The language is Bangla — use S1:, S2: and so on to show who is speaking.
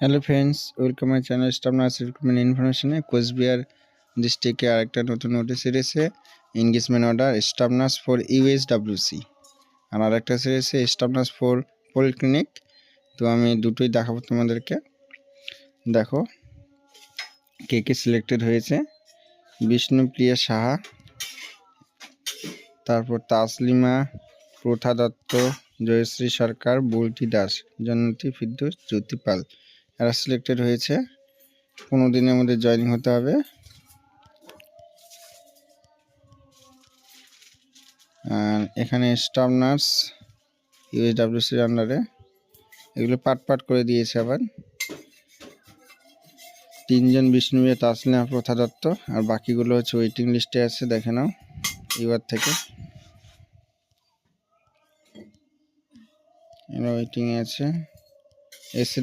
S1: Hello friends, welcome my channel staff nurse recruitment ইনফরমেশনে। কোচবিহার ডিস্ট্রিক্টে আরেকটা নতুন নোটিশ এসেছে, engagement order staff nurse for USWC, আর আরেকটা এসেছে স্টাফ নার্স ফর পলিক্লিনিক। তো আমি দুটোই দেখাবো তোমাদেরকে। দেখো কে কে সিলেক্টেড হয়েছে: বিষ্ণুপ্রিয়া সাহা, তারপর তাসলিমা, প্রথা দত্ত, জয়শ্রী সরকার, বুলটি দাস, জন্নতি ফিরদৌস, জ্যোতি পাল। এরা সিলেক্টেড হয়েছে। 15 দিনের মধ্যে জয়েনিং হতে হবে। আর এখানে স্টাফ নার্স ইউএসডব্লিউসির আন্ডারে এগুলো পাট করে দিয়েছে। আবার 3 জন বিষ্ণুপ্রিয়া, তাসলিমা, প্রথা দত্ত, আর বাকিগুলো হচ্ছে ওয়েটিং লিস্টে আছে। দেখে নাও এবার থেকে, এরা ওয়েটিংয়ে আছে। এসে